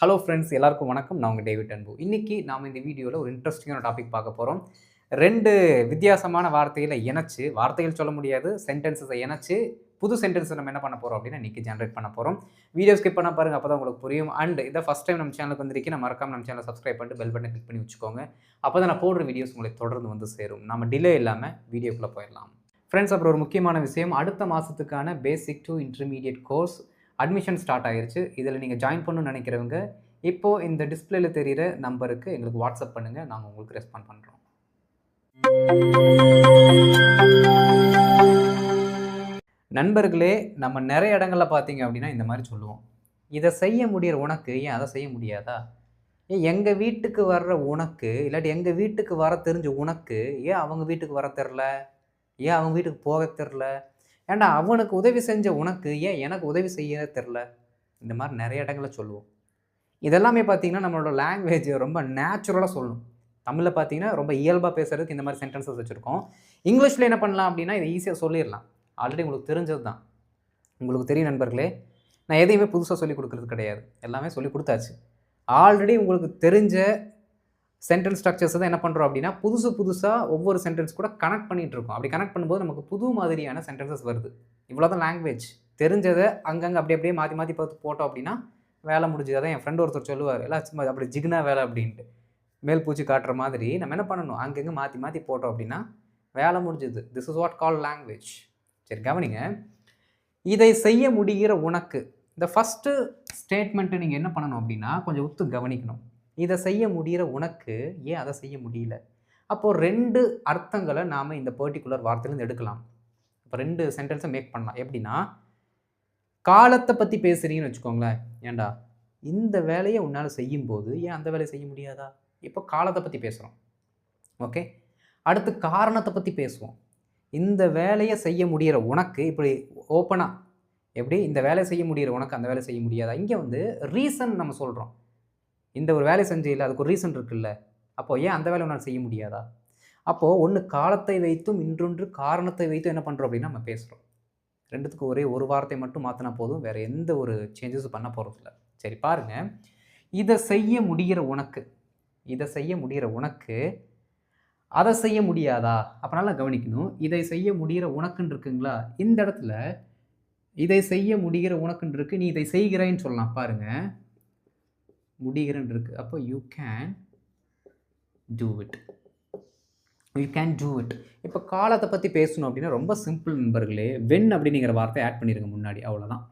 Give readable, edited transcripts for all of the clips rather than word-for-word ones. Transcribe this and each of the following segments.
Hello friends, எல்லாருக்கும் வணக்கம். நான் உங்கள் டேவிட் அன்பு. இன்னைக்கு நாம இந்த வீடியோவில் ஒரு இன்ட்ரெஸ்டிங்கான டாபிக் பார்க்க போகிறோம். 2 வித்தியாசமான வார்த்தைகளை இணைச்சு, வார்த்தைகள் சொல்ல முடியாது, சென்டென்சஸை இணைச்சு புது சென்டென்ஸ் நம்ம என்ன பண்ண போகிறோம் அப்படின்னா இன்னைக்கு ஜென்ரேட் பண்ண போகிறோம். வீடியோ ஸ்கிப் பண்ண பாருங்க, அப்போ தான் உங்களுக்கு புரியும். அண்ட் இதை ஃபஸ்ட் டைம் நம்ம சேனலுக்கு வந்திருக்கீங்க, மறக்காம நம்ம சேனலை சப்ஸ்கிரைப் பண்ணிட்டு பெல் பட்டனை கிளிக் பண்ணி வச்சுக்கோங்க. அப்போ தான் நான் போடுற வீடியோஸ் உங்களுக்கு தொடர்ந்து வந்து சேரும். நம்ம டிலே இல்லாமல் வீடியோக்குள்ளே போயிடலாம். ஃப்ரெண்ட்ஸ், அப்புறம் ஒரு முக்கியமான விஷயம், அடுத்த மாதத்துக்கான basic to intermediate course admission start ஆயிருச்சு. இதில் நீங்கள் ஜாயின் பண்ணணும்னு நினைக்கிறவங்க இப்போது இந்த டிஸ்பிளேல தெரிகிற நம்பருக்கு எங்களுக்கு வாட்ஸ்அப் பண்ணுங்கள், நாங்கள் உங்களுக்கு ரெஸ்பாண்ட் பண்ணுறோம். நண்பர்களே, நம்ம நிறைய இடங்களில் பார்த்தீங்க அப்படின்னா இந்த மாதிரி சொல்லுவோம். இதை செய்ய முடிகிற உனக்கு ஏன் அதை செய்ய முடியாதா? ஏன் எங்கள் வீட்டுக்கு வர்ற உனக்கு, இல்லாட்டி எங்கள் வீட்டுக்கு வர தெரிஞ்ச உனக்கு ஏன் அவங்க வீட்டுக்கு வர தெரில? ஏன் அவங்க வீட்டுக்கு போக தெரில? ஏன்டா அவனுக்கு உதவி செஞ்ச உனக்கு ஏன் எனக்கு உதவி செய்ய தெரில? இந்த மாதிரி நிறைய இடங்களில் சொல்லுவோம். இதெல்லாமே பார்த்தீங்கன்னா நம்மளோட லாங்குவேஜ் ரொம்ப நேச்சுரலாக சொல்லணும். தமிழில் பார்த்தீங்கன்னா ரொம்ப இயல்பாக பேசுகிறதுக்கு இந்த மாதிரி சென்டென்சஸ் வச்சுருக்கோம். இங்கிலீஷில் என்ன பண்ணலாம் அப்படின்னா இதை ஈஸியாக சொல்லிடலாம். ஆல்ரெடி உங்களுக்கு தெரிஞ்சது தான். உங்களுக்கு தெரியும் நண்பர்களே, நான் எதையுமே புதுசாக சொல்லிக் கொடுக்குறது கிடையாது. எல்லாமே சொல்லிக் கொடுத்தாச்சு. ஆல்ரெடி உங்களுக்கு தெரிஞ்ச சென்டென்ஸ் ஸ்ட்ரக்சர்ஸ் தான் என்ன பண்ணுறோம் அப்படின்னா புதுசாக ஒவ்வொரு சென்டென்ஸ் கூட கனெக்ட் பண்ணிகிட்டு இருக்கோம். அப்படி கனெக்ட் பண்ணும்போது நமக்கு புது மாதிரியான சென்டென்சஸ் வருது. இவ்வளோ தான் லாங்குவேஜ். தெரிஞ்சதை அங்கங்கே அப்படியே மாற்றி பார்த்து போட்டோம் அப்படின்னா வேலை முடிஞ்சது. அதான் என் ஃப்ரெண்ட் ஒருத்தர் சொல்லுவார், எல்லாம் சும்மா அப்படி ஜிக்னா வேலை அப்படின்ட்டு, மேல் பூச்சி காட்டுற மாதிரி நம்ம என்ன பண்ணணும், அங்கங்கே மாற்றி போட்டோம் அப்படின்னா வேலை முடிஞ்சது. This is what call language. சரி, கவனிங்க. இதை செய்ய முடிகிற உனக்கு, இந்த ஃபஸ்ட்டு ஸ்டேட்மெண்ட்டு நீங்கள் என்ன பண்ணணும் அப்படின்னா கொஞ்சம் உத்து கவனிக்கணும். இதை செய்ய முடிகிற உனக்கு ஏன் அதை செய்ய முடியல? அப்போது 2 அர்த்தங்களை நாம் இந்த பர்டிகுலர் வார்த்தையிலேருந்து எடுக்கலாம். இப்போ 2 சென்டென்ஸை மேக் பண்ணலாம். எப்படின்னா, காலத்தை பற்றி பேசுகிறீங்கன்னு வச்சுக்கோங்களேன். ஏன்டா இந்த வேலையை உன்னால் செய்யும்போது ஏன் அந்த வேலையை செய்ய முடியாதா? இப்போ காலத்தை பற்றி பேசுகிறோம். ஓகே, அடுத்து காரணத்தை பற்றி பேசுவோம். இந்த வேலையை செய்ய முடிகிற உனக்கு இப்படி ஓப்பனாக எப்படி இந்த வேலையை செய்ய முடிகிற உனக்கு அந்த வேலை செய்ய முடியாதா? இங்கே வந்து ரீசன் நம்ம சொல்கிறோம். இந்த ஒரு வேலை செஞ்சதில்லை, அதுக்கு ஒரு ரீசன் இருக்குல்ல, அப்போது ஏன் அந்த வேலை உன்னால் செய்ய முடியாதா? அப்போது ஒன்று காலத்தை வைத்தும் இன்னொன்று காரணத்தை வைத்தும் என்ன பண்ணுறோம் அப்படின்னா நம்ம பேசுகிறோம். 2த்துக்கு ஒரே ஒரு வார்த்தை மட்டும் மாற்றினா போதும், வேறு எந்த ஒரு சேஞ்சஸும் பண்ண போகிறதில்ல. சரி பாருங்கள், இதை செய்ய முடிகிற உனக்கு, இதை செய்ய முடிகிற உனக்கு அதை செய்ய முடியாதா? அப்போ நல்லா கவனிக்கணும். இதை செய்ய முடிகிற உனக்குன்னு இருக்குங்களா, இந்த இடத்துல இதை செய்ய முடிகிற உனக்குன்னு இருக்கு, நீ இதை செய்கிறேன்னு சொல்லலாம். பாருங்கள், முடிகிறன்னு இருக்கு. அப்போ you can do it. You can do it. இப்போ காலத்தை பற்றி பேசணும் அப்படின்னா ரொம்ப சிம்பிள் நண்பர்களே. வென் அப்படிங்கிற வார்த்தை ஆட் பண்ணிடுங்க முன்னாடி, அவ்வளோதான்.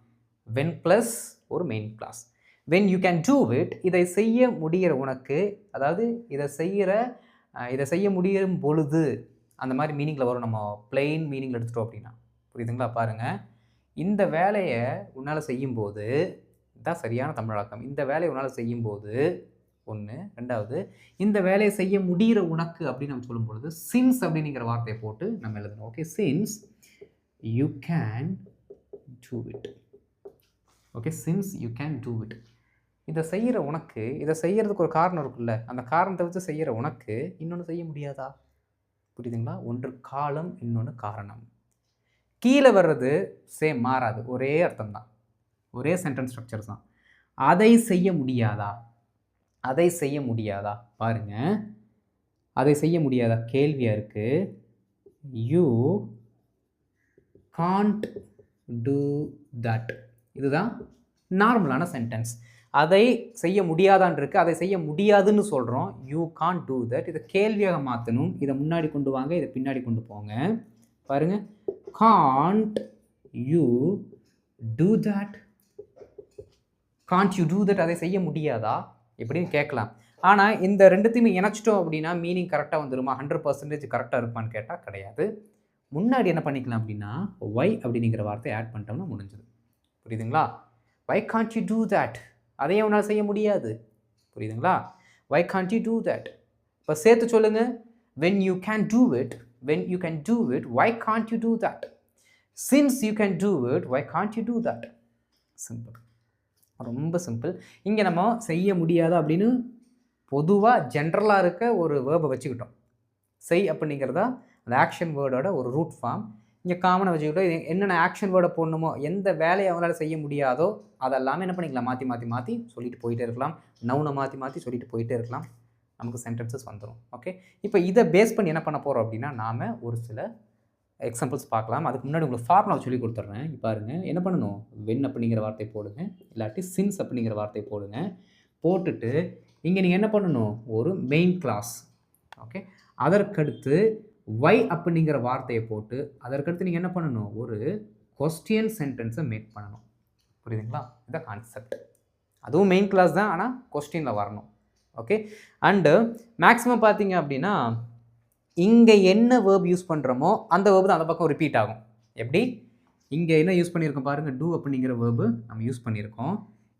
வென் ப்ளஸ் ஒரு main clause. When you can do it, இதை செய்ய முடிகிற உனக்கு, அதாவது இதை செய்ய முடியும் பொழுது, அந்த மாதிரி மீனிங்கில் வரும். நம்ம பிளெயின் மீனிங்கில் எடுத்துட்டோம் அப்படின்னா புரியுதுங்களா? பாருங்கள், இந்த வேலையை உன்னால் செய்யும்போது, இதுதான் சரியான தமிழாக்கம். இந்த வேலையை உன்னால் செய்யும்போது ஒன்று. 2வது, இந்த வேலையை செய்ய முடிகிற உனக்கு அப்படின்னு நம்ம சொல்லும் பொழுது சின்ஸ் அப்படிங்கிற வார்த்தையை போட்டு நம்ம எழுதணும். Okay, since you can do it. Okay, since you can do it. இதை செய்கிற உனக்கு, இதை செய்கிறதுக்கு ஒரு காரணம் இருக்குல்ல, அந்த காரணத்தை வச்சு செய்கிற உனக்கு இன்னொன்று செய்ய முடியாதா? புரியுதுங்களா? ஒன்று காலம், இன்னொன்று காரணம். கீழே வர்றது சேம், மாறாது, ஒரே அர்த்தம் தான், ஒரே சென்டென்ஸ் ஸ்ட்ரக்சர் தான். அதை செய்ய முடியாதா? அதை செய்ய முடியாதா? பாருங்க, அதை செய்ய முடியாதா கேள்வியாக இருக்கு. You can't do that. இதுதான் நார்மலான சென்டென்ஸ். அதை செய்ய முடியாதான் இருக்கு, அதை செய்ய முடியாதுன்னு சொல்கிறோம். You can't do that. இதை கேள்வியாக மாற்றணும். இதை முன்னாடி கொண்டு வாங்க, இதை பின்னாடி கொண்டு போங்க. பாருங்க, Gantt you do that. Gantt you do that, அதை செய்ய முடியாதா எப்படின்னு கேட்கலாம். ஆனால் இந்த 2த்தையுமே இணைச்சிட்டோம் அப்படின்னா மீனிங் கரெக்டாக வந்துருமா? 100% கரெக்டாக இருப்பான்னு கேட்டால் கிடையாது. முன்னாடி என்ன பண்ணிக்கலாம் அப்படின்னா ஒய் அப்படிங்கிற வார்த்தை ஆட் பண்ணிட்டோம்னா முடிஞ்சது. புரியுதுங்களா? Why can't you do that, அதையும் உன்னால் செய்ய முடியாது. புரியுதுங்களா? Why can't you do that. இப்போ சேர்த்து சொல்லுங்கள். When you can do it, when you can do it, why can't you do that. Since you can do it, why can't you do that. Simple, ரொம்ப simple. இங்கே நம்ம செய்ய முடியாது அப்படின்னு பொதுவாக ஜென்ரலாக இருக்க ஒரு வேர்பை வச்சுக்கிட்டோம். செய் அப்படிங்கிறதா அந்த ஆக்ஷன் வேர்டோட ஒரு ரூட் ஃபார்ம். இங்கே காமனாக வச்சுக்கிட்டோ என்னென்ன ஆக்ஷன் வேர்டை போடணுமோ, எந்த வேலையை அவங்களால செய்ய முடியாதோ அதெல்லாமே என்ன பண்ணிக்கலாம், மாற்றி சொல்லிட்டு போயிட்டே இருக்கலாம். நவுனை மாற்றி சொல்லிட்டு போயிட்டே இருக்கலாம். நமக்கு சென்டென்சஸ் வந்துடும். ஓகே, இப்போ இதை பேஸ் பண்ணி என்ன பண்ண போகிறோம் அப்படின்னா, நாம் ஒரு சில எக்ஸாம்பிள்ஸ் பார்க்கலாம். அதுக்கு முன்னாடி உங்களுக்கு ஃபார்முலா சொல்லி கொடுத்துட்றேன். இப்போ பாருங்க, என்ன பண்ணணும், வென் அப்படிங்கிற வார்த்தை போடுங்க, இல்லாட்டி சின்ஸ் அப்படிங்கிற வார்த்தை போடுங்க. போட்டுட்டு இங்கே நீங்கள் என்ன பண்ணணும், ஒரு மெயின் கிளாஸ். ஓகே, அதற்கடுத்து வை அப்படிங்கிற வார்த்தையை போட்டு அதற்கடுத்து நீங்கள் என்ன பண்ணணும், ஒரு கொஸ்டின் சென்டென்ஸை மேக் பண்ணணும். புரியுதுங்களா? இந்த கான்செப்ட் அதுவும் மெயின் கிளாஸ் தான், ஆனால் கொஸ்டினில் வரணும். ஓகே, அண்டு மேக்ஸிமம் பார்த்தீங்க அப்படின்னா இங்கே என்ன வேர்ப் யூஸ் பண்ணுறோமோ அந்த வேர்பு தான் அந்த பக்கம் ரிப்பீட் ஆகும். எப்படி, இங்கே என்ன யூஸ் பண்ணியிருக்கோம் பாருங்கள், டூ அப்படிங்கிற வேர்பு நம்ம யூஸ் பண்ணியிருக்கோம்.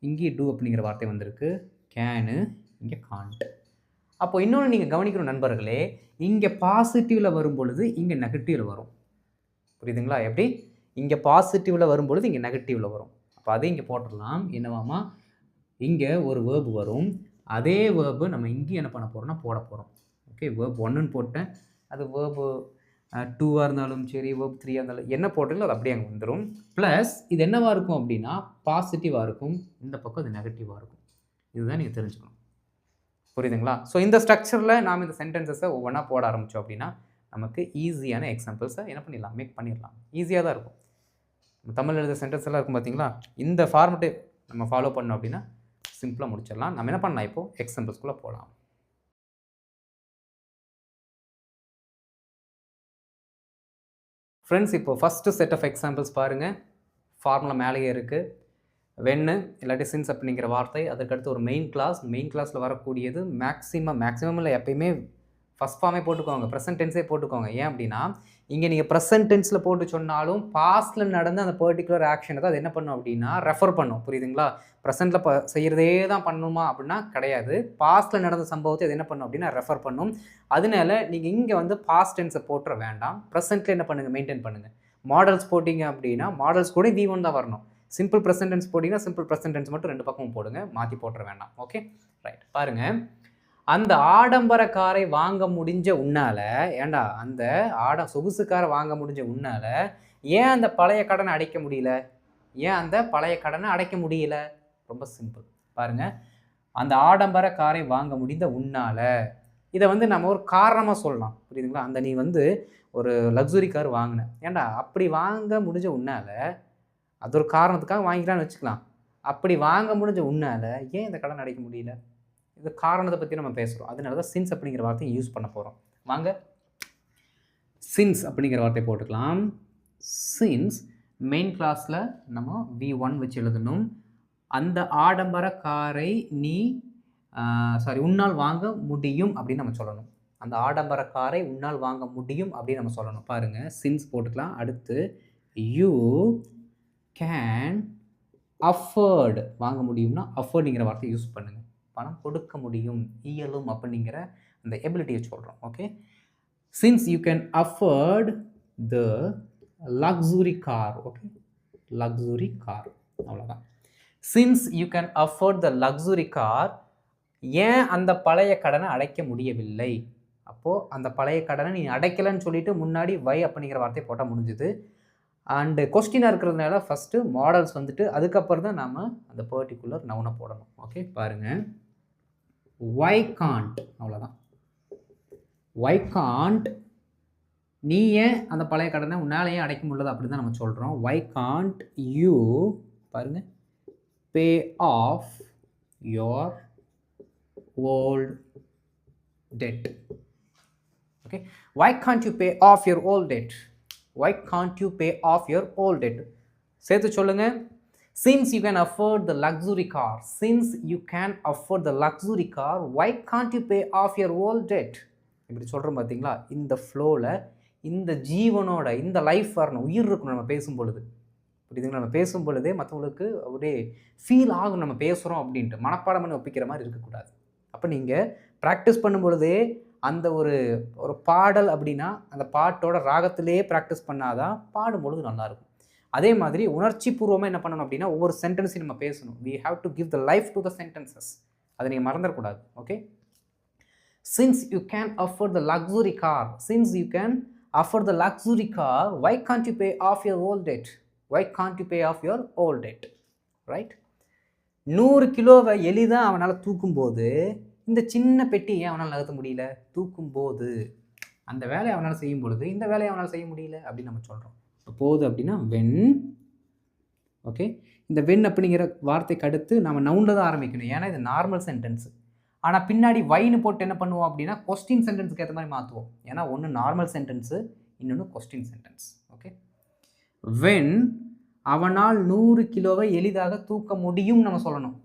இங்கே டூ அப்படிங்கிற வார்த்தை வந்திருக்கு, கேனு, இங்கே காண்ட். அப்போ இன்னொன்று நீங்கள் கவனிக்கணும் நண்பர்களே, இங்கே பாசிட்டிவில் வரும் பொழுது இங்கே நெகட்டிவில் வரும். புரியுதுங்களா? எப்படி, இங்கே பாசிட்டிவில் வரும் பொழுது இங்கே நெகட்டிவில் வரும். அப்போ அதே இங்கே போட்டுடலாம். என்னவாமா, இங்கே ஒரு வேர்பு வரும், அதே வேர்பு நம்ம இங்கே என்ன பண்ண போகிறோம்னா போட போகிறோம். ஓகே, வேர்ப் 1ன்னு போட்டேன், அது வேர்பு 2ஆக இருந்தாலும் சரி, வேர்ப் 3ஆக இருந்தாலும் என்ன போட்டிங்களோ அது அப்படியே அங்கே வந்துடும். ப்ளஸ் இது என்னவாக இருக்கும் அப்படின்னா பாசிட்டிவாக இருக்கும், இந்த பக்கம் அது நெகட்டிவாக இருக்கும். இதுதான் நீங்கள் தெரிஞ்சுக்கணும். புரியுதுங்களா? ஸோ இந்த ஸ்ட்ரக்சரில் நாம் இந்த சென்டென்சஸை ஒவ்வொன்றா போட ஆரம்பித்தோம் அப்படின்னா நமக்கு ஈஸியான எக்ஸாம்பிள்ஸை என்ன பண்ணிடலாம், மேக் பண்ணிடலாம். ஈஸியாக தான் இருக்கும். தமிழ் எழுத சென்டென்ஸ் எல்லாம் இருக்கும் பார்த்தீங்களா, இந்த ஃபார்மெட்டை நம்ம ஃபாலோ பண்ணோம் அப்படின்னா சிம்பிளாக முடிச்சிடலாம். நம்ம என்ன பண்ணலாம், இப்போது எக்ஸாம்பிள்ஸ்குள்ளே போகலாம். ஃப்ரெண்ட்ஸ், இப்போ ஃபஸ்ட்டு செட் ஆஃப் எக்ஸாம்பிள்ஸ் பாருங்கள். ஃபார்முலா மேலேயே இருக்குது. வென்னு இல்லாட்டி சின்ஸ் அப்படிங்கிற வார்த்தை, அதற்கடுத்து ஒரு மெயின் கிளாஸில் வரக்கூடியது மேக்ஸிமம் இல்லை, எப்பயுமே ஃபஸ்ட் ஃபார்மே போட்டுக்கோங்க, ப்ரெசன்ட் டென்ஸே போட்டுக்கோங்க. ஏன் அப்படின்னா இங்கே நீங்கள் ப்ரெசன்ட் டென்ஸில் போட்டு சொன்னாலும் பாஸ்ட்டில் நடந்த அந்த பர்டிகுலர் ஆக்ஷனை தான் அது என்ன பண்ணும் அப்படின்னா ரெஃபர் பண்ணும். புரியுதுங்களா? ப்ரெசென்ட்டில் செய்கிறதே தான் பண்ணணுமா அப்படின்னா கிடையாது. பாஸ்ட்டில் நடந்த சம்பவத்தை அது என்ன பண்ணும் அப்படின்னா ரெஃபர் பண்ணும். அதனால நீங்கள் இங்கே வந்து பாஸ்ட் டென்ஸை போட்டுற வேண்டாம், ப்ரெசென்ட்டில் என்ன பண்ணுங்கள், மெயின்டைன் பண்ணுங்கள். மாடல்ஸ் போட்டிங்க அப்படின்னா மாடல்ஸ் கூட V1 தான் வரணும். சிம்பிள் ப்ரெசென்ட் டென்ஸ் போட்டிங்கன்னா சிம்பிள் ப்ரெசென்ட் டென்ஸ் மட்டும் ரெண்டு பக்கமும் போடுங்க, மாற்றி போட்டுற வேண்டாம். Okay, right. பாருங்கள், அந்த ஆடம்பர காரை வாங்க முடிஞ்ச உன்னால், ஏண்டா அந்த சொகுசு காரை வாங்க முடிஞ்ச உன்னால் ஏன் அந்த பழைய கடனை அடைக்க முடியல? ரொம்ப சிம்பிள். பாருங்கள், அந்த ஆடம்பர காரை வாங்க முடிந்த உன்னால், இதை வந்து நம்ம ஒரு காரணமாக சொல்லலாம். புரியுதுங்களா? அந்த நீ வந்து ஒரு லக்ஸுரி கார் வாங்கின, ஏண்டா அப்படி வாங்க முடிஞ்ச உன்னால், அது ஒரு காரணத்துக்காக வாங்கிக்கலான்னு வச்சுக்கலாம். அப்படி வாங்க முடிஞ்ச உன்னால் ஏன் இந்த கடன் அடைக்க முடியல? இது காரணத்தை பற்றி நம்ம பேசுகிறோம். அதனால தான் சின்ஸ் அப்படிங்கிற வார்த்தையை யூஸ் பண்ண போகிறோம். வாங்க, சின்ஸ் அப்படிங்கிற வார்த்தை போட்டுக்கலாம். சின்ஸ் மெயின் கிளாஸில் நம்ம V1 வச்சு எழுதணும். அந்த ஆடம்பர காரை உன்னால் வாங்க முடியும் அப்படின்னு நம்ம சொல்லணும். அந்த ஆடம்பர காரை உன்னால் வாங்க முடியும் அப்படின்னு நம்ம சொல்லணும். பாருங்கள், சின்ஸ் போட்டுக்கலாம். அடுத்து யூ கேன் அஃபோர்டு, வாங்க முடியும்னா அஃபோர்டுங்கிற வார்த்தையை யூஸ் பண்ணுங்கள். பணம் கொடுக்க முடியும், இயலும் அப்படிங்கிற அந்த எபிலிட்டியை சொல்கிறோம். Okay, since you can afford the luxury car. Okay, luxury car, அவ்வளோதான். Since you can afford the luxury car, ஏன் அந்த பழைய கடனை அடைக்க முடியவில்லை? அப்போது அந்த பழைய கடனை நீ அடைக்கலைன்னு சொல்லிட்டு முன்னாடி வை அப்படிங்கிற வார்த்தையை போட்டால் முடிஞ்சுது. அண்டு கொஸ்டினாக இருக்கிறதுனால ஃபஸ்ட்டு மாடல்ஸ் வந்துட்டு அதுக்கப்புறம் தான் நாம் அந்த பர்டிகுலர் நவுனை போடணும். ஓகே, பாருங்கள், வை காண்ட், அவ்வளோதான். வை காண்ட், நீ ஏன் அந்த பழைய கடனை உன்னால் ஏன் அடைக்க முடியல அப்படின்னு தான் நம்ம சொல்கிறோம். வை காண்ட் யூ, பாருங்கள், pay off your old debt. Okay, why can't you pay off your old debt? Why can't you pay off your old debt? சேர்த்து சொல்லுங்க. Since you can afford the luxury car, why can't you pay off your old debt? இப்படி சொல்கிறோம் பார்த்தீங்களா? இந்த ஃப்ளோவில் இந்த ஜீவனோட இந்த லைஃப் வரணும், உயிர் இருக்கணும் நம்ம பேசும் பொழுது. புரியுதுங்களா? நம்ம பேசும் பொழுதே மற்றவங்களுக்கு அப்படியே ஃபீல் ஆகும் நம்ம பேசுகிறோம் அப்படின்ட்டு. மனப்பாடம் பண்ணி ஒப்பிக்கிற மாதிரி இருக்கக்கூடாது. அப்போ நீங்கள் ப்ராக்டிஸ் பண்ணும் பொழுதே அந்த ஒரு பாடல் அப்படின்னா அந்த பாட்டோட ராகத்திலே ப்ராக்டிஸ் பண்ணாதான் பாடும்பொழுது நல்லாயிருக்கும். அதே மாதிரி உணர்ச்சி பூர்வமாக என்ன பண்ணணும் அப்படின்னா ஒவ்வொரு சென்டென்ஸையும் நம்ம பேசணும். we have to give the life to the sentences. அதை நீங்கள் மறந்துடக்கூடாது. Okay, since you can afford the luxury car, since you can afford the luxury car, why can't you pay off your old debt? Why can't you pay off your old debt? Right? 100 கிலோவை எளிதாக அவனால் தூக்கும்போது இந்த சின்ன பெட்டி ஏன் அவனால் நகர்த்த முடியல? தூக்கும்போது அந்த வேலையை அவனால் செய்யும் பொழுது இந்த வேலையை அவனால் செய்ய முடியல அப்படின்னு நம்ம சொல்கிறோம். இப்போ போகுது அப்படின்னா வென். ஓகே, இந்த வென் அப்படிங்கிற வார்த்தைக்கு அடுத்து நம்ம நவுனில் தான் ஆரம்பிக்கணும். ஏன்னா இது நார்மல் சென்டென்ஸ். ஆனால் பின்னாடி வைன்னு போட்டு என்ன பண்ணுவோம் அப்படின்னா கொஸ்டின் சென்டென்ஸுக்கு ஏற்ற மாதிரி மாற்றுவோம். ஏன்னா ஒன்று நார்மல் சென்டென்ஸு, இன்னொன்று கொஸ்டின் சென்டென்ஸ். ஓகே, வென் அவனால் 100 கிலோவை எளிதாக தூக்க முடியும் நம்ம சொல்லணும்.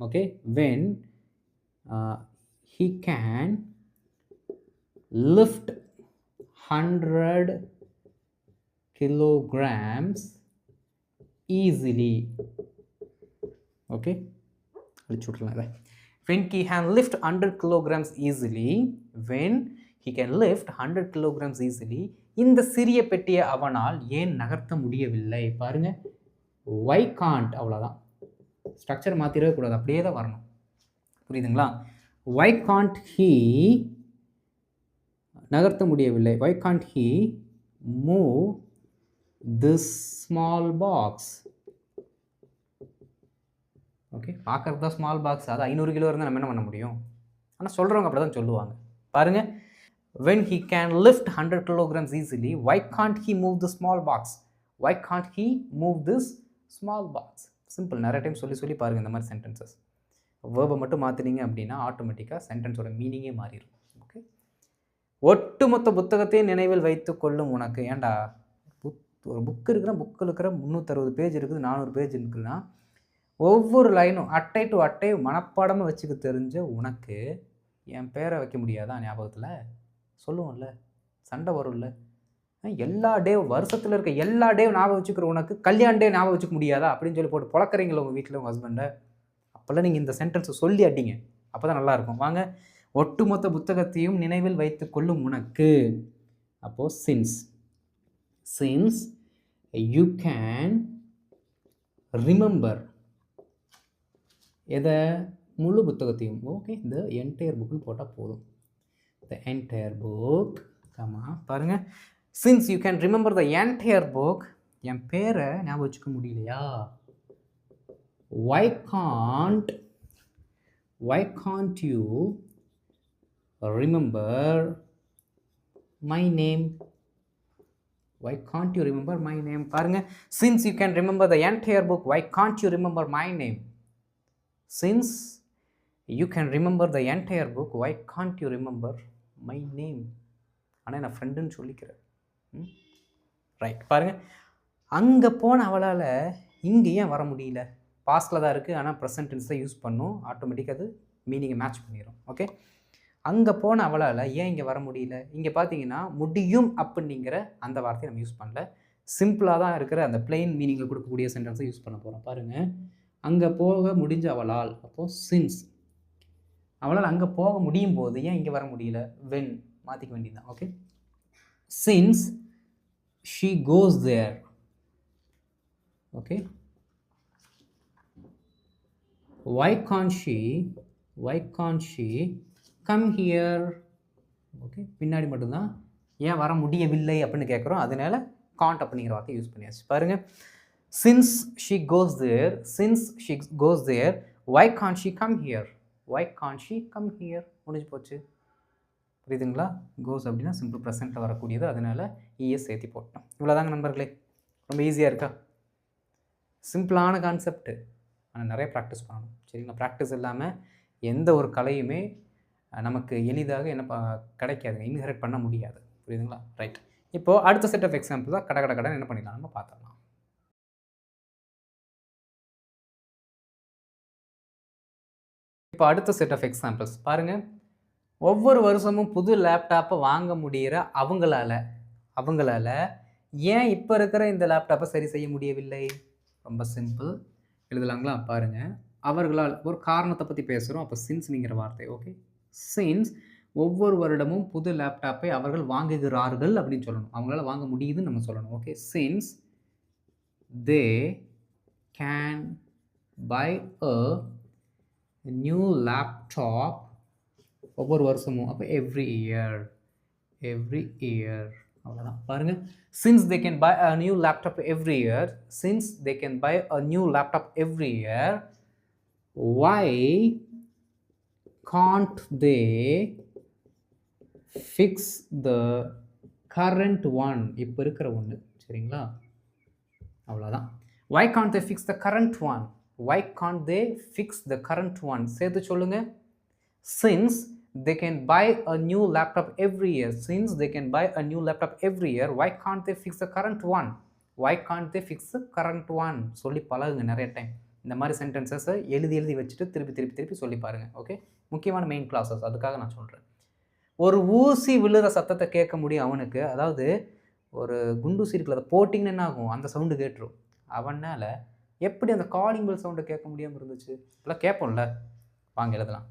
Okay, when he can lift 100 kilograms easily. Okay, அழிச்சு விட்றலாம் இதை. When he can lift 100 kilograms easily, when he can lift 100 kilograms easily, இந்த சிறிய பெட்டியை அவனால் ஏன் நகர்த்த முடியவில்லை? பாருங்க, why can't, அவ்வளோதான். ஸ்ட்ரக்சர் மாற்றிடவே கூடாது, அப்படியே தான் வரணும். புரியுதுங்களா? why can't he நகர்த்த முடியவில்லை, why can't he move this small box? Okay, பார்க்கறது தான் ஸ்மால் பாக்ஸ், அது 500 கிலோ இருந்தால் நம்ம என்ன பண்ண முடியும்? ஆனால் சொல்கிறவங்க அப்படி தான் சொல்லுவாங்க. பாருங்கள், when he can lift 100 kilograms easily, why can't he move the small box? Why can't he move this small box? Simple. நிறைய டைம் சொல்லி பாருங்கள் இந்த மாதிரி சென்டென்சஸ். வேர்பை மட்டும் மாற்றினீங்க அப்படின்னா ஆட்டோமேட்டிக்காக சென்டென்ஸோட மீனிங்கே மாறிடும். ஓகே, ஒட்டுமொத்த புத்தகத்தையும் நினைவில் வைத்து கொள்ளும் உனக்கு. ஏன்டா ஒரு புக்கு இருக்கிற புக்கில் இருக்கிற 360 பேஜ் இருக்குது, 400 பேஜ் இருக்குன்னா ஒவ்வொரு லைனும் அட்டை டு அட்டை மனப்பாடமாக வச்சுக்க தெரிஞ்ச உனக்கு என் பேரை வைக்க முடியாதா ஞாபகத்தில்? சொல்லுவோம்ல, சண்டை வரும்ல. எல்லா டே வருஷத்தில் இருக்க எல்லா டேவும் ஞாபகம் வச்சுக்கிற உனக்கு கல்யாண டே ஞாபகம் வச்சுக்க முடியாதா அப்படின்னு சொல்லி போட்டு பொழக்கிறீங்களா உங்கள் வீட்டில் உங்கள் ஹஸ்பண்டை? அப்போல்லாம் நீங்கள் இந்த சென்டென்ஸை சொல்லி அடிங்க, அப்போ தான் நல்லாயிருக்கும். வாங்க, ஒட்டுமொத்த புத்தகத்தையும் நினைவில் வைத்து கொள்ளும் உனக்கு. அப்போது சின்ஸ் யூ கேன் ரிமெம்பர் எதை? முழு புத்தகத்தையும். ஓகே, இந்த என்டையர் புக்குன்னு போட்டால் போதும். The entire book. ஆமாம், பாருங்கள், since you can remember the entire book, என் பேரை ஞாபகம் வச்சுக்க முடியலையா? why can't you remember my name? Why can't you remember my name? பாருங்க, since you can remember the entire book, why can't you remember my name? Since you can remember the entire book, why can't you remember my name? ஆனால் நான் ஃப்ரெண்டுன்னு சொல்லிக்கிறேன். Right, பாருங்க, அங்கே போன அவளால் இங்கே ஏன் வர முடியல? பாஸ்டில் தான் இருக்குது, ஆனால் ப்ரெசன்ட் டென்ஸ் தான் யூஸ் பண்ணும். ஆட்டோமேட்டிக்காக அது மீனிங்கை மேட்ச் பண்ணிடும். ஓகே, அங்கே போன அவளால் ஏன் இங்கே வர முடியல? இங்கே பார்த்தீங்கன்னா முடியும் அப்படிங்கிற அந்த வார்த்தையை நம்ம யூஸ் பண்ணல. சிம்பிளாக தான் இருக்கிற அந்த பிளெயின் மீனிங்கில் கொடுக்கக்கூடிய சென்டென்ஸை யூஸ் பண்ண போகிறோம். பாருங்கள், அங்கே போக முடிஞ்ச அவளால், அப்போது சின்ஸ் அவளால் அங்கே போக முடியும் போது ஏன் இங்கே வர முடியல? வென் மாற்றிக்க வேண்டியது தான். Okay, since she goes there. Okay, why can't she come here? Okay, பின்னாடி மட்டும்தான் ஏன் வர முடியவில்லை அப்படின்னு கேட்குறோம். அதனால can't அப்படிங்கிற வார்த்தை யூஸ் பண்ணியாச்சு. பாருங்கள், since she goes there, why can't she come here? Why can't she come here? முடிஞ்சு போச்சு. புரியுதுங்களா? கோஸ் அப்படின்னா சிம்பிள் ப்ரெசென்ட்டில் வரக்கூடியது, அதனால ஈஎஸ் சேர்த்தி போட்டோம். இவ்வளோதாங்க நண்பர்களே. ரொம்ப ஈஸியாக இருக்கா? சிம்பிளான கான்செப்ட், ஆனால் நிறைய ப்ராக்டிஸ் பண்ணணும். சரிங்களா? ப்ராக்டிஸ் இல்லாமல் எந்த ஒரு கலையுமே நமக்கு எளிதாக என்ன கிடைக்காதுங்க, இன்ஹெரிட் பண்ண முடியாது. புரியுதுங்களா? ரைட், இப்போது அடுத்த செட் ஆஃப் எக்ஸாம்பிள் தான் கடன் என்ன பண்ணிடலாம் நம்ம பார்த்துடலாம். இப்போ அடுத்த செட் ஆஃப் எக்ஸாம்பிள்ஸ் பாருங்கள். ஒவ்வொரு வருஷமும் புது லேப்டாப்பை வாங்க முடிகிற அவங்களால ஏன் இப்போ இருக்கிற இந்த லேப்டாப்பை சரி செய்ய முடியவில்லை? ரொம்ப சிம்பிள், எழுதலாங்களா? பாருங்கள், அவர்களால் ஒரு காரணத்தை பற்றி பேசுகிறோம். அப்போ சின்ஸ்ங்கிற வார்த்தை. ஓகே, சின்ஸ் ஒவ்வொரு வருடமும் புது லேப்டாப்பை அவர்கள் வாங்குகிறார்கள் அப்படின்னு சொல்லணும். அவங்களால வாங்க முடியுதுன்னு நம்ம சொல்லணும். Okay, since they can buy a new laptop ஒவ்வொரு வருஷமும். அப்போ எவ்ரி இயர் அவ்வளோதான் பாருங்கள். since they can buy a new laptop every year, since they can buy a new laptop every year, why can't they fix the current one? இப்போ இருக்கிற ஒன்று சரிங்களா, அவ்வளோதான். why can't they fix the current one? why can't they fix the current one? சேர்த்து சொல்லுங்க. since they can buy a new laptop every year, since they can buy a new laptop every year, why can't they fix the current one? why can't they fix the current one? சொல்லி பழகுங்க நிறைய time. இந்த மாதிரி சென்டென்சஸை எழுதி வச்சுட்டு திருப்பி சொல்லி பாருங்கள். ஓகே, முக்கியமான மெயின் கிளாஸஸ், அதுக்காக நான் சொல்கிறேன். ஒரு ஊசி விழுற சத்தத்தை கேட்க முடியும் அவனுக்கு, அதாவது ஒரு குண்டூசி இருக்குல்ல, அதை போட்டிங்கன்னு என்ன ஆகும், அந்த சவுண்டு கேட்டுரும். அவனால் எப்படி அந்த காலிங் பெல் சவுண்டை கேட்க முடியாமல் இருந்துச்சு? இப்போலாம் கேட்போம்ல, வாங்க எழுதலாம்.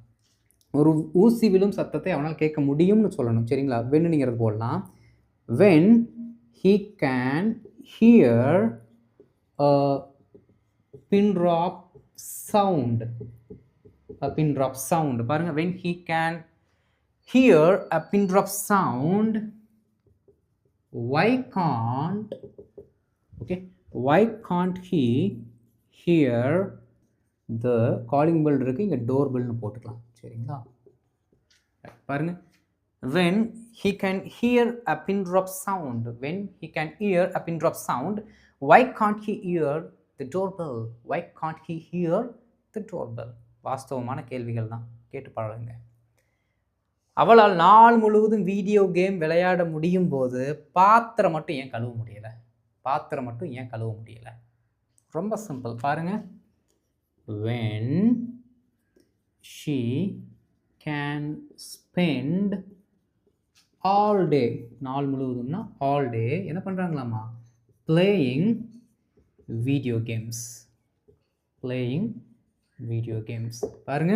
ஒரு ஊசி விழும் சத்தத்தை அவனால் கேட்க முடியும்னு சொல்லணும் சரிங்களா. வென்னுங்கிறது போடலாம். When he can hear a pin drop sound. a pin drop sound பாருங்க. when he can hear a pin drop sound, why can't he hear the calling bell இருக்கு, இங்கே டோர் பெல்னு போட்டுக்கலாம் சரிங்களா. பாருங்க. when he can hear a pin drop sound, when he can hear a pin drop sound, why can't he hear the doorbell? why can't he hear the doorbell? வாஸ்தவமான கேள்விகள் தான், கேட்டு பழகுங்க. அவளால் நாள் முழுவதும் வீடியோ கேம் விளையாட முடியும் போது பாத்திரம் மட்டும் ஏன் கழுவ முடியலை? ரொம்ப சிம்பிள் பாருங்க. when she can spend all day, நாள் முழுவதும்னா all day என்ன பண்ணுறாங்களாமா, playing video games பாருங்க.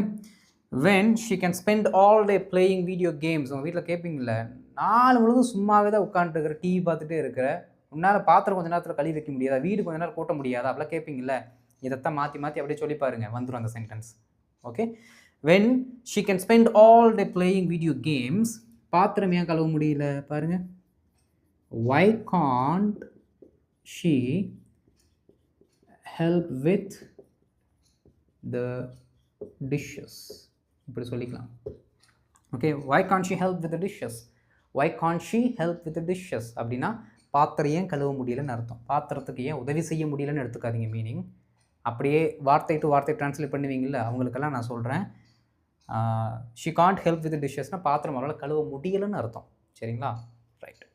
when she can spend all day playing video games, உங்கள் வீட்டில் கேட்பீங்கள, நாள் முழுவதும் சும்மாவே தான் உட்காந்துருக்கிற, டிவி பார்த்துட்டே இருக்கிற, உன்னால் பாத்திரம் கொஞ்ச நேரத்தில் கழுவி வைக்க முடியாதா, வீடு கொஞ்ச நேரம் கூட்ட முடியாதா, அப்படிலாம் கேட்பீங்கள. இதைத்தான் மாற்றி அப்படியே சொல்லி பாருங்க, வந்துடும் அந்த sentence. Okay, when she can spend all day playing video games, பாத்திரம் ஏன் கழுவ முடியல பாருங்க. why can't she help with the dishes? இப்படி சொல்லிக்கலாம். Okay, why can't she help with the dishes? அப்படின்னா பாத்திரம் ஏன் கழுவ முடியலன்னு அர்த்தம். பாத்திரத்துக்கு ஏன் உதவி செய்ய முடியலன்னு எடுத்துக்காதீங்க மீனிங். அப்படியே வார்த்தை டு வார்த்தை ட்ரான்ஸ்லேட் பண்ணுவீங்கள்ல, அவங்களுக்கெல்லாம் நான் சொல்கிறேன், she can't help with the dishes-னா பாத்திரம் அவரால் கழுவ முடியலன்னு அர்த்தம் சரிங்களா. ரைட்.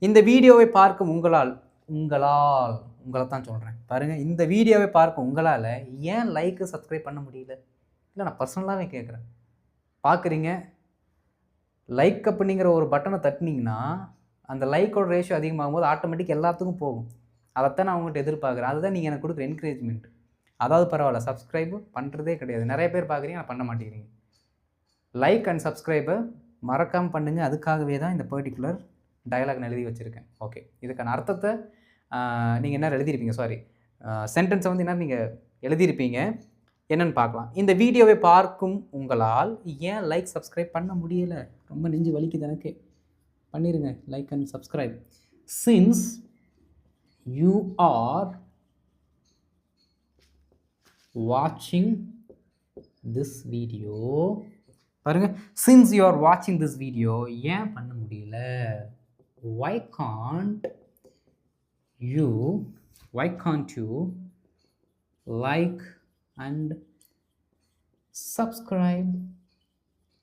இந்த வீடியோவை பார்க்கும் உங்களை தான் சொல்கிறேன் பாருங்கள். இந்த வீடியோவை பார்க்கும் உங்களால் ஏன் லைக்கு சப்ஸ்கிரைப் பண்ண முடியல? இல்லை, நான் பர்சனலாகவே கேட்குறேன். பார்க்குறீங்க, லைக் அப்படிங்கிற ஒரு பட்டனை தட்டினீங்கன்னா அந்த லைக்கோட ரேஷியோ அதிகமாகும் போது ஆட்டோமேட்டிக் எல்லாத்துக்கும் போகும். அதைத்தான் நான் உங்கள்கிட்ட எதிர்பார்க்குறேன். அதுதான் நீங்கள் எனக்கு கொடுக்குற என்கரேஜ்மெண்ட். அதாவது பரவாயில்ல, சப்ஸ்கிரைபு பண்ணுறதே கிடையாது, நிறைய பேர் பார்க்குறீங்க, நான் பண்ண மாட்டேங்கிறீங்க. லைக் அண்ட் சப்ஸ்கிரைபை மறக்காமல் பண்ணுங்கள். அதுக்காகவே தான் இந்த பர்டிகுலர் டயலாக் நான் எழுதி வச்சுருக்கேன். ஓகே, இதுக்கான அர்த்தத்தை நீங்கள் என்ன எழுதியிருப்பீங்க, சென்டென்ஸை வந்து என்ன நீங்கள் எழுதியிருப்பீங்க என்னென்னு பார்க்கலாம். இந்த வீடியோவை பார்க்கும் உங்களால் ஏன் லைக் சப்ஸ்கிரைப் பண்ண முடியலை? ரொம்ப நெஞ்சு வலிக்குது எனக்கு. பண்ணிடுங்க like and subscribe. since you are watching this video, பாருங்க, since you are watching this video, ஏன் பண்ண முடியல? why can't you like and subscribe?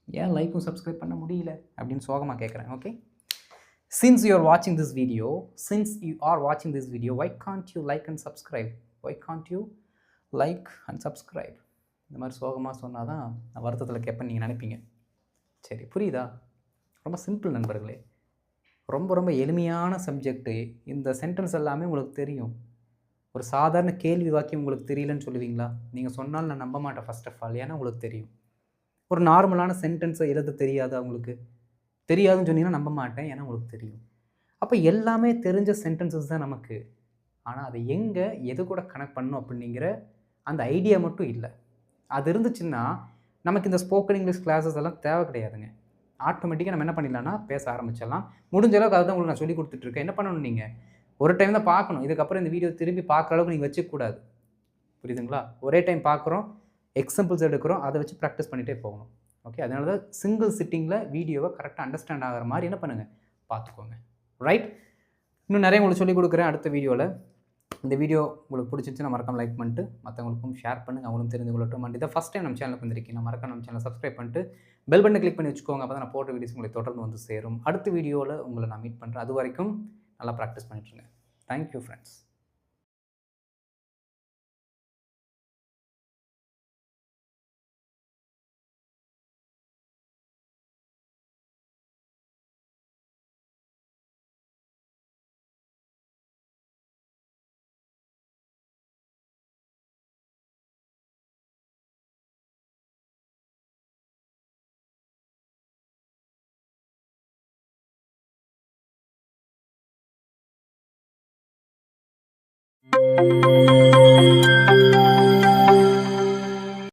ஏன் லைக்கும் சப்ஸ்கிரைப் பண்ண முடியல அப்படின்னு சோகமாக கேட்குறேன். Okay, since you are watching this video, why can't you like and subscribe? இந்த மாதிரி சோகமாக சொன்னால் தான் நான் வருத்தத்தில் கேட்பேன் நீங்கள் நினைப்பீங்க. சரி, புரியுதா? ரொம்ப சிம்பிள் நண்பர்களே, ரொம்ப எளிமையான சப்ஜெக்ட்டு. இந்த சென்டென்ஸ் எல்லாமே உங்களுக்கு தெரியும். ஒரு சாதாரண கேள்வி வாக்கியம் உங்களுக்கு தெரியலன்னு சொல்லுவீங்களா? நீங்கள் சொன்னாலும் நான் நம்ப மாட்டேன் ஃபர்ஸ்ட் ஆஃப் ஆல், ஏன்னா உங்களுக்கு தெரியும். ஒரு நார்மலான சென்டென்ஸை எழுத தெரியாது, அவங்களுக்கு தெரியாதுன்னு சொன்னீங்கன்னா நம்ப மாட்டேன், ஏன்னா உங்களுக்கு தெரியும். அப்போ எல்லாமே தெரிஞ்ச சென்டென்சஸ் தான் நமக்கு. ஆனால் அதை எங்கே எது கூட கனெக்ட் பண்ணணும் அப்படிங்கிற அந்த ஐடியா மட்டும் இல்லை. அது இருந்துச்சுன்னா நமக்கு இந்த ஸ்போக்கன் இங்கிலீஷ் கிளாஸஸ் எல்லாம் தேவை கிடையாதுங்க. ஆட்டோமேட்டிக்காக நம்ம என்ன பண்ணிடலாம்னா பேச ஆரம்பிச்சிடலாம். முடிஞ்ச அளவுக்கு அதுதான் உங்களுக்கு நான் சொல்லிக் குடுத்துட்டுருக்கேன். என்ன பண்ணணும் நீங்க? ஒரு டைம் தான் பார்க்கணும். இதுக்கப்புறம் இந்த வீடியோ திரும்பி பார்க்குற அளவுக்கு நீங்க வச்சுக்கக்கூடாது. புரியுதுங்களா? ஒரே டைம் பார்க்குறோம், எக்ஸாம்பிள்ஸ் எடுக்கிறோம், அத வச்சு பிராக்டிஸ் பண்ணிட்டே போகணும். ஓகே. அதனால தான் சிங்கிள் சிட்டிங்ல வீடியோவ கரெக்ட்டா அண்டர்ஸ்டாண்ட் ஆகுற மாரி என்ன பண்ணுங்க? பார்த்துக்கோங்க. ரைட்? இன்னும் நெறைய உங்களுக்கு சொல்லிக் குடுக்குறேன் அடுத்த வீடியோல. இந்த வீடியோ உங்களுக்கு பிடிச்சிருந்துச்சுன்னா மறக்காம லைக் பண்ணிட்டு, மத்தவங்களுக்கும் ஷேர் பண்ணுங்க. அவங்களும் தெரிந்து கொள்ளட்டும். அண்ட் இதான் ஃபர்ஸ்ட் டைம் நம்ம சேனலுக்கு வந்திருக்கீங்கன்னா, மறக்காம நம்ம சேனல சப்ஸ்கிரைப் பண்ணிட்டு, பெல் பட்டன கிளிக் பண்ணி வச்சுக்கோங்க. அப்பதான் நான் போடுற வீடியோஸ் உங்களுக்கு தொடர்ந்து வந்து சேரும். அடுத்த வீடியோல உங்கள நான் மீட் பண்றேன். அதுவரைக்கும் நல்லா பிராக்டிஸ் பண்ணிட்டு இருங்க. Thank you friends.